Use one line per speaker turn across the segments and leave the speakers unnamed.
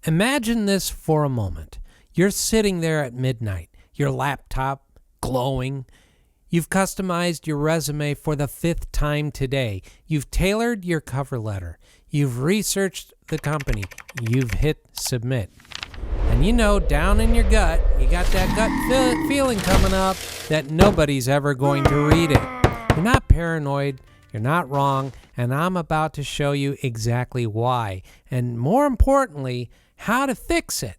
Imagine this for a moment. You're sitting there at midnight, your laptop glowing. You've customized your resume for the 5th time today. You've tailored your cover letter. You've researched the company. You've hit submit. And you know, down in your gut, you got that gut feeling coming up that nobody's ever going to read it. You're not paranoid. You're not wrong. And I'm about to show you exactly why. And more importantly, how to fix it.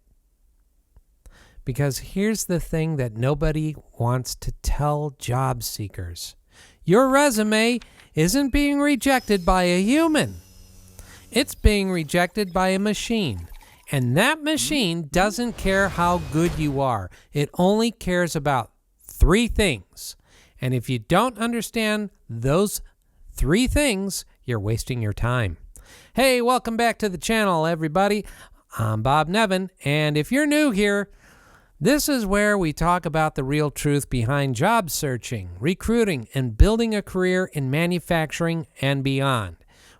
Because here's the thing that nobody wants to tell job seekers. Your resume isn't being rejected by a human. It's being rejected by a machine. And that machine doesn't care how good you are. It only cares about 3 things. And if you don't understand those 3 things, you're wasting your time. Hey, welcome back to the channel, everybody. I'm Bob Nevin, and if you're new here, this is where we talk about the real truth behind job searching, recruiting, and building a career in manufacturing and beyond.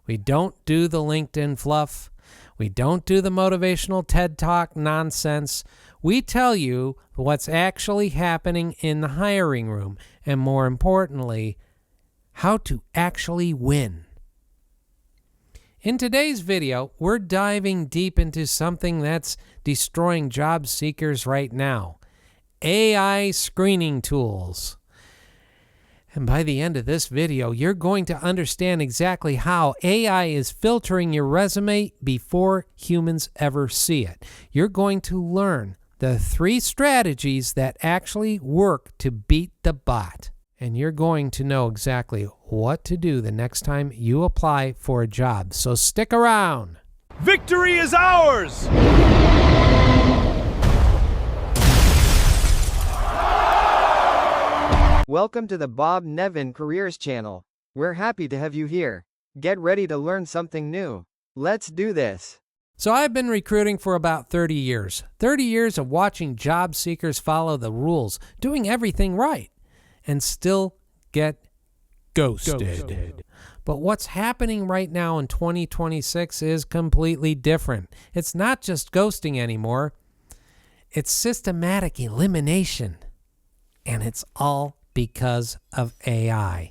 We don't do the LinkedIn fluff. We don't do the motivational TED Talk nonsense. We tell you what's actually happening in the hiring room, and more importantly, how to actually win. In today's video, we're diving deep into something that's destroying job seekers right now. AI screening tools. And by the end of this video, you're going to understand exactly how AI is filtering your resume before humans ever see it. You're going to learn the 3 strategies that actually work to beat the bot. And you're going to know exactly what to do the next time you apply for a job. So stick around.
Victory is ours!
Welcome to the Bob Nevin Careers channel. We're happy to have you here. Get ready to learn something new. Let's do this.
So I've been recruiting for about 30 years. 30 years of watching job seekers follow the rules, doing everything right, and still get ghosted. But what's happening right now in 2026 is completely different. It's not just ghosting anymore. It's systematic elimination. And it's all because of AI.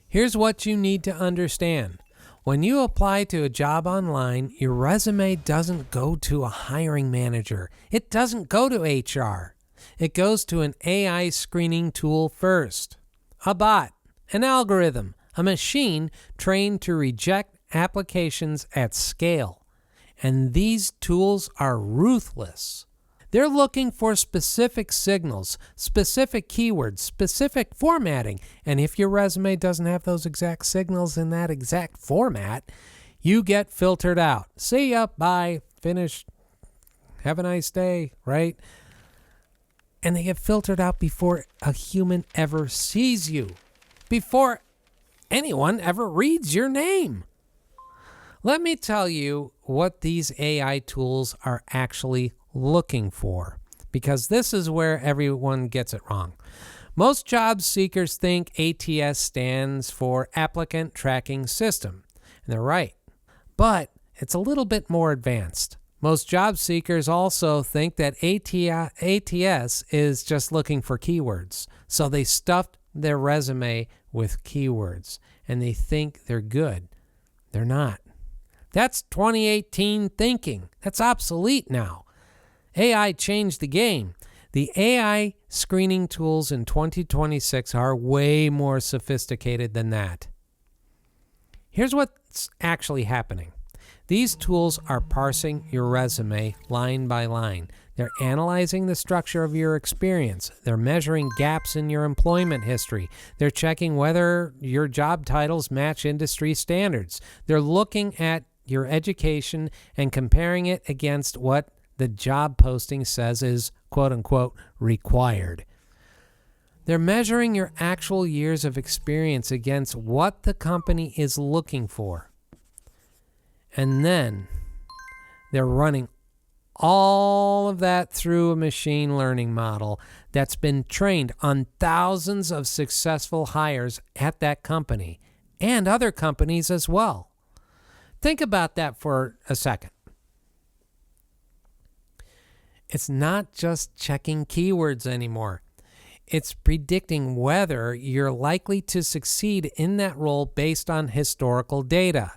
Here's what you need to understand. When you apply to a job online, your resume doesn't go to a hiring manager. It doesn't go to HR. It goes to an AI screening tool first. A bot, an algorithm, a machine trained to reject applications at scale. And these tools are ruthless. They're looking for specific signals, specific keywords, specific formatting. And if your resume doesn't have those exact signals in that exact format, you get filtered out. See ya, bye, finished, have a nice day, right? And they get filtered out before a human ever sees you, before anyone ever reads your name. Let me tell you what these AI tools are actually looking for, because this is where everyone gets it wrong. Most job seekers think ATS stands for Applicant Tracking System, and they're right, but it's a little bit more advanced. Most job seekers also think that ATS is just looking for keywords, so they stuffed their resume with keywords, and they think they're good. They're not. That's 2018 thinking. That's obsolete now. AI changed the game. The AI screening tools in 2026 are way more sophisticated than that. Here's what's actually happening. These tools are parsing your resume line by line. They're analyzing the structure of your experience. They're measuring gaps in your employment history. They're checking whether your job titles match industry standards. They're looking at your education and comparing it against what the job posting says is quote-unquote required. They're measuring your actual years of experience against what the company is looking for. And then they're running all of that through a machine learning model that's been trained on thousands of successful hires at that company and other companies as well. Think about that for a second. It's not just checking keywords anymore. It's predicting whether you're likely to succeed in that role based on historical data.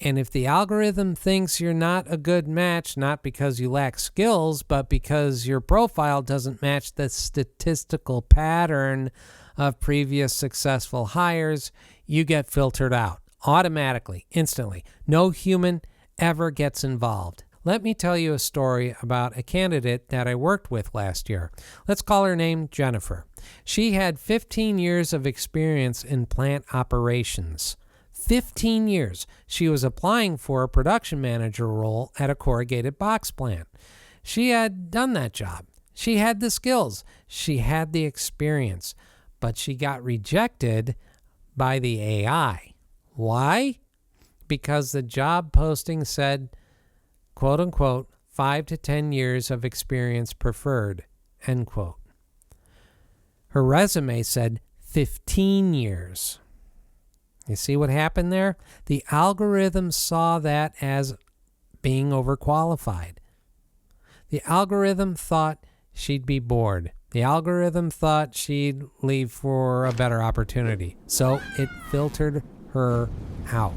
And if the algorithm thinks you're not a good match, not because you lack skills, but because your profile doesn't match the statistical pattern of previous successful hires, you get filtered out automatically, instantly. No human ever gets involved. Let me tell you a story about a candidate that I worked with last year. Let's call her name Jennifer. She had 15 years of experience in plant operations. 15 years. She was applying for a production manager role at a corrugated box plant. She had done that job. She had the skills. She had the experience. But she got rejected by the AI. Why? Because the job posting said, quote unquote, 5 to 10 years of experience preferred, end quote. Her resume said 15 years. You see what happened there? The algorithm saw that as being overqualified. The algorithm thought she'd be bored. The algorithm thought she'd leave for a better opportunity. So it filtered her out.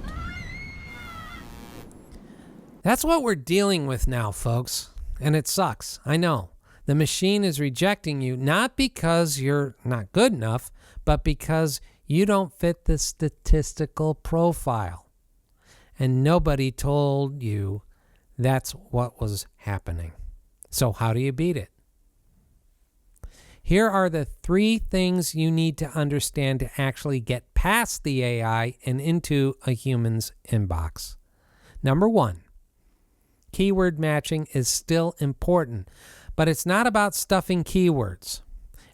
That's what we're dealing with now, folks. And it sucks. I know. The machine is rejecting you not because you're not good enough, but because you don't fit the statistical profile. And nobody told you that's what was happening. So how do you beat it? Here are the 3 things you need to understand to actually get past the AI and into a human's inbox. Number 1, keyword matching is still important, but it's not about stuffing keywords.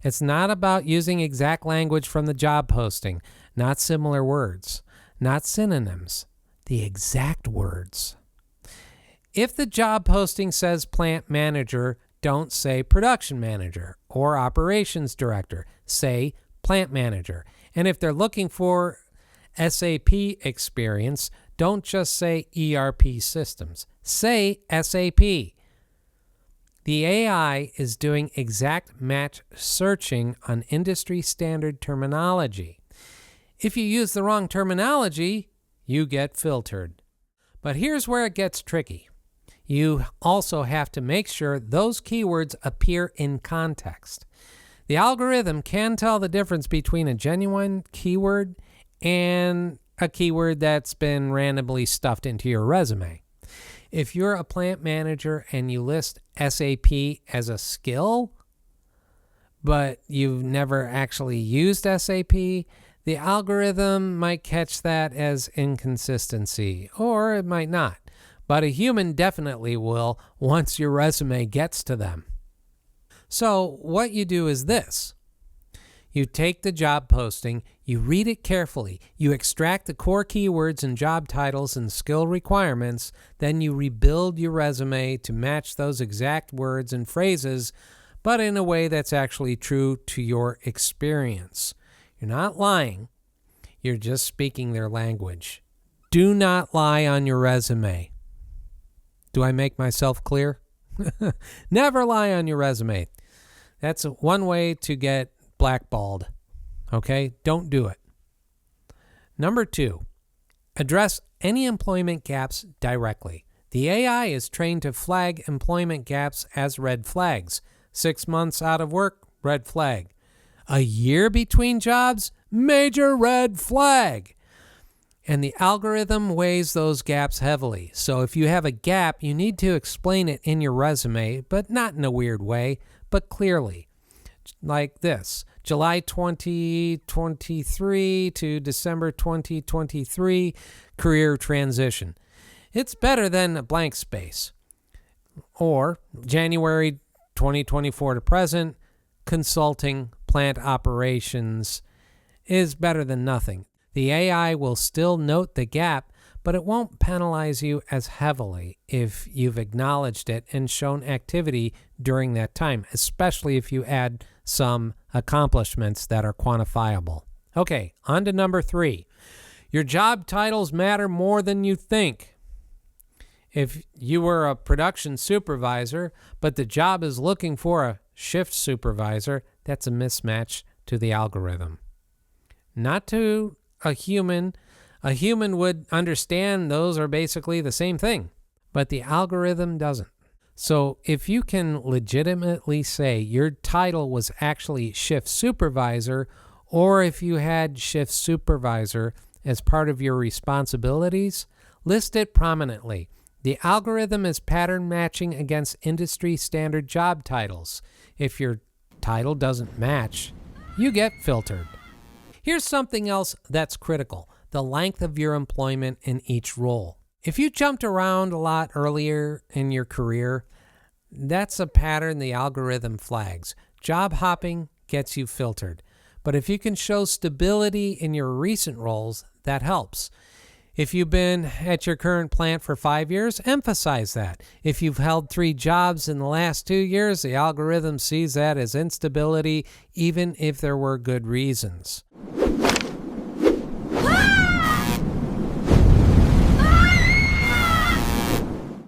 It's not about using exact language from the job posting, not similar words, not synonyms, the exact words. If the job posting says plant manager, don't say production manager or operations director. Say plant manager. And if they're looking for SAP experience, don't just say ERP systems. Say SAP. The AI is doing exact match searching on industry standard terminology. If you use the wrong terminology, you get filtered. But here's where it gets tricky. You also have to make sure those keywords appear in context. The algorithm can tell the difference between a genuine keyword and a keyword that's been randomly stuffed into your resume. If you're a plant manager and you list SAP as a skill, but you've never actually used SAP, the algorithm might catch that as inconsistency, or it might not. But a human definitely will once your resume gets to them. So what you do is this. You take the job posting, you read it carefully, you extract the core keywords and job titles and skill requirements, then you rebuild your resume to match those exact words and phrases, but in a way that's actually true to your experience. You're not lying, you're just speaking their language. Do not lie on your resume. Do I make myself clear? Never lie on your resume. That's one way to get blackballed. Okay? Don't do it. Number 2, address any employment gaps directly. The AI is trained to flag employment gaps as red flags. 6 months out of work, red flag. A year between jobs, major red flag. And the algorithm weighs those gaps heavily. So if you have a gap, you need to explain it in your resume, but not in a weird way, but clearly. Like this, July 2023 to December 2023, career transition. It's better than a blank space. Or January 2024 to present, consulting, plant operations is better than nothing. The AI will still note the gap, but it won't penalize you as heavily if you've acknowledged it and shown activity during that time, especially if you add some accomplishments that are quantifiable. Okay, on to number 3. Your job titles matter more than you think. If you were a production supervisor, but the job is looking for a shift supervisor, that's a mismatch to the algorithm. Not to a human. A human would understand those are basically the same thing, but the algorithm doesn't. So if you can legitimately say your title was actually shift supervisor, or if you had shift supervisor as part of your responsibilities, list it prominently. The algorithm is pattern matching against industry standard job titles. If your title doesn't match, you get filtered. Here's something else that's critical: the length of your employment in each role. If you jumped around a lot earlier in your career, that's a pattern the algorithm flags. Job hopping gets you filtered. But if you can show stability in your recent roles, that helps. If you've been at your current plant for 5 years, emphasize that. If you've held 3 jobs in the last 2 years, the algorithm sees that as instability, even if there were good reasons.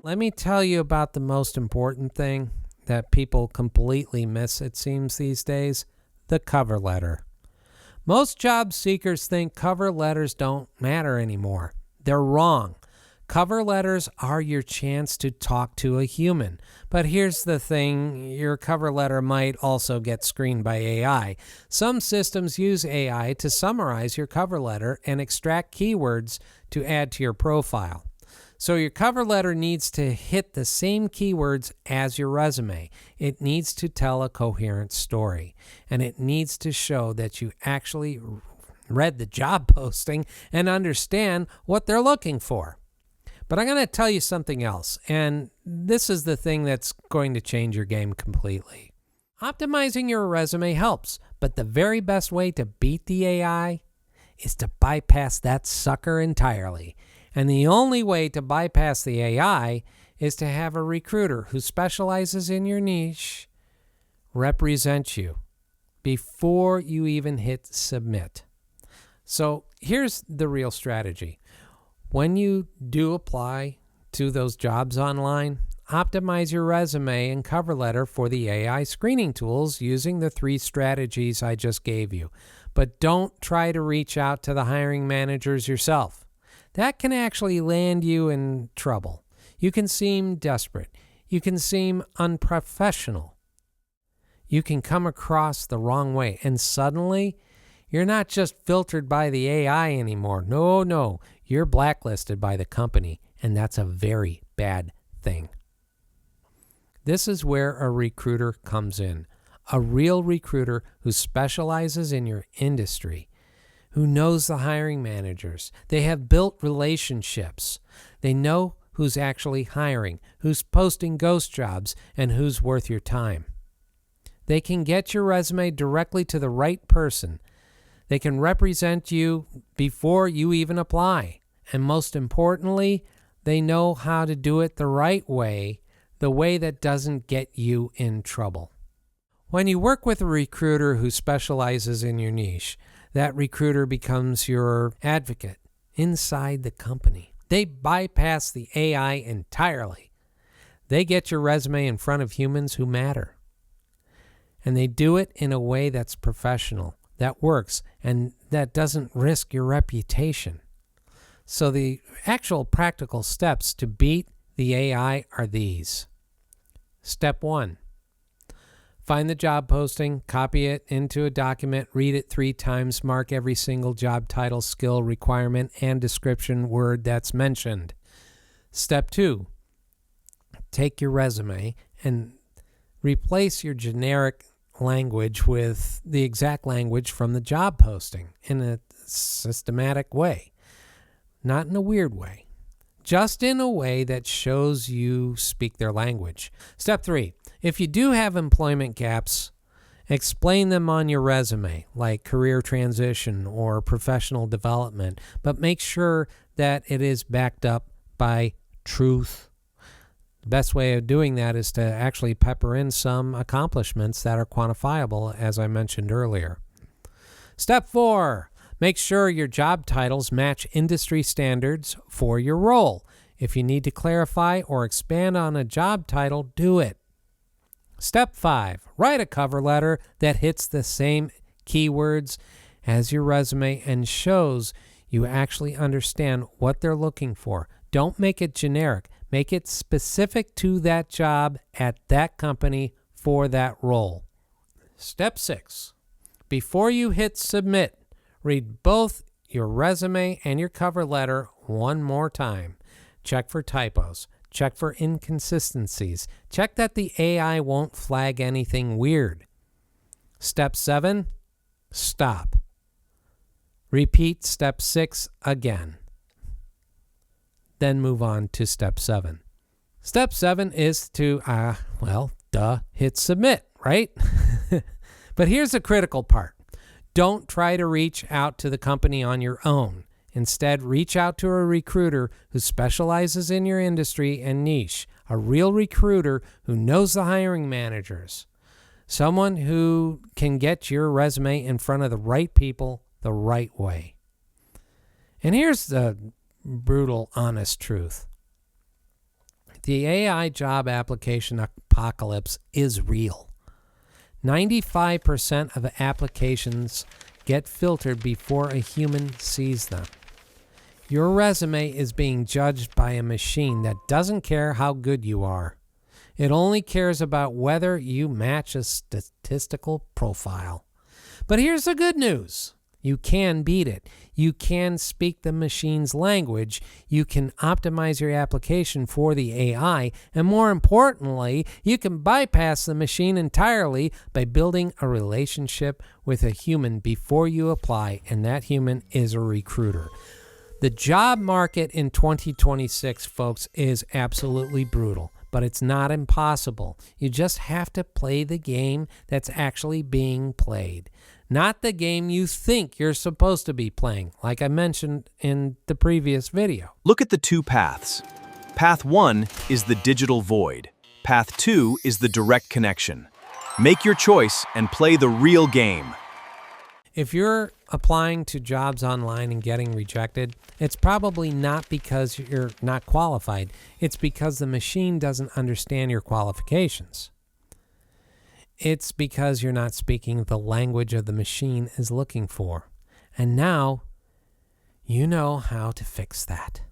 Let me tell you about the most important thing that people completely miss, it seems, these days: the cover letter. Most job seekers think cover letters don't matter anymore. They're wrong. Cover letters are your chance to talk to a human. But here's the thing: your cover letter might also get screened by AI. Some systems use AI to summarize your cover letter and extract keywords to add to your profile. So your cover letter needs to hit the same keywords as your resume. It needs to tell a coherent story, and it needs to show that you actually read the job posting and understand what they're looking for. But I'm going to tell you something else, and this is the thing that's going to change your game completely. Optimizing your resume helps, but the very best way to beat the AI is to bypass that sucker entirely. And the only way to bypass the AI is to have a recruiter who specializes in your niche represent you before you even hit submit. So here's the real strategy. When you do apply to those jobs online, optimize your resume and cover letter for the AI screening tools using the 3 strategies I just gave you. But don't try to reach out to the hiring managers yourself. That can actually land you in trouble. You can seem desperate. You can seem unprofessional. You can come across the wrong way, and suddenly you're not just filtered by the AI anymore. No, you're blacklisted by the company, and that's a very bad thing. This is where a recruiter comes in, a real recruiter who specializes in your industry, who knows the hiring managers. They have built relationships. They know who's actually hiring, who's posting ghost jobs, and who's worth your time. They can get your resume directly to the right person. They can represent you before you even apply. And most importantly, they know how to do it the right way, the way that doesn't get you in trouble. When you work with a recruiter who specializes in your niche, that recruiter becomes your advocate inside the company. They bypass the AI entirely. They get your resume in front of humans who matter. And they do it in a way that's professional, that works, and that doesn't risk your reputation. So the actual practical steps to beat the AI are these. Step 1. Find the job posting, copy it into a document, read it 3 times, mark every single job title, skill, requirement, and description word that's mentioned. Step 2. Take your resume and replace your generic language with the exact language from the job posting in a systematic way, not in a weird way, just in a way that shows you speak their language. Step 3. If you do have employment gaps, explain them on your resume, like career transition or professional development, but make sure that it is backed up by truth. The best way of doing that is to actually pepper in some accomplishments that are quantifiable, as I mentioned earlier. Step 4. Make sure your job titles match industry standards for your role. If you need to clarify or expand on a job title, do it. Step 5, write a cover letter that hits the same keywords as your resume and shows you actually understand what they're looking for. Don't make it generic. Make it specific to that job at that company for that role. Step 6, before you hit submit, read both your resume and your cover letter one more time. Check for typos. Check for inconsistencies. Check that the AI won't flag anything weird. Step 7, stop. Repeat step 6 again. Then move on to step 7. Step 7 is to, hit submit, right? But here's the critical part. Don't try to reach out to the company on your own. Instead, reach out to a recruiter who specializes in your industry and niche, a real recruiter who knows the hiring managers, someone who can get your resume in front of the right people the right way. And here's the brutal, honest truth. The AI job application apocalypse is real. 95% of applications get filtered before a human sees them. Your resume is being judged by a machine that doesn't care how good you are. It only cares about whether you match a statistical profile. But here's the good news. You can beat it. You can speak the machine's language. You can optimize your application for the AI. And more importantly, you can bypass the machine entirely by building a relationship with a human before you apply, and that human is a recruiter. The job market in 2026, folks, is absolutely brutal, but it's not impossible. You just have to play the game that's actually being played, not the game you think you're supposed to be playing, like I mentioned in the previous video.
Look at the two paths. Path 1 is the digital void. Path 2 is the direct connection. Make your choice and play the real game.
If you're applying to jobs online and getting rejected, it's probably not because you're not qualified. It's because the machine doesn't understand your qualifications. It's because you're not speaking the language of the machine is looking for. And now, you know how to fix that.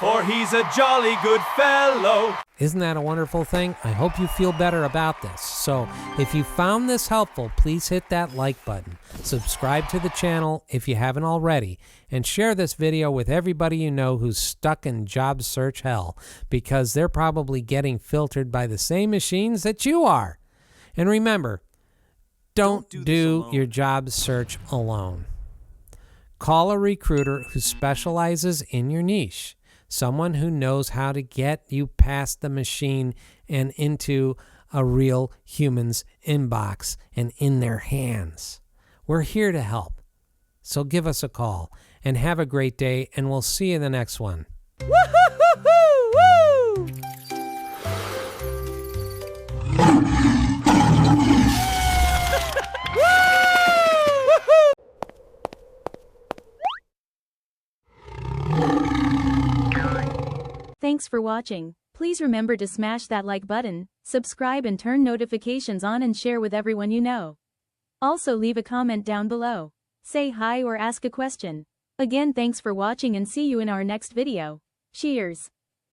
For he's a jolly good fellow.
Isn't that a wonderful thing? I hope you feel better about this. So, if you found this helpful, please hit that like button. Subscribe to the channel if you haven't already, and share this video with everybody you know who's stuck in job search hell, because they're probably getting filtered by the same machines that you are. And remember, don't do your job search alone. Call a recruiter who specializes in your niche. Someone who knows how to get you past the machine and into a real human's inbox and in their hands. We're here to help. So give us a call and have a great day, and we'll see you in the next one.
Woo-hoo-hoo-hoo!
Thanks for watching. Please remember to smash that like button, subscribe and turn notifications on, and share with everyone you know. Also leave a comment down below. Say hi or ask a question. Again, thanks for watching and see you in our next video. Cheers!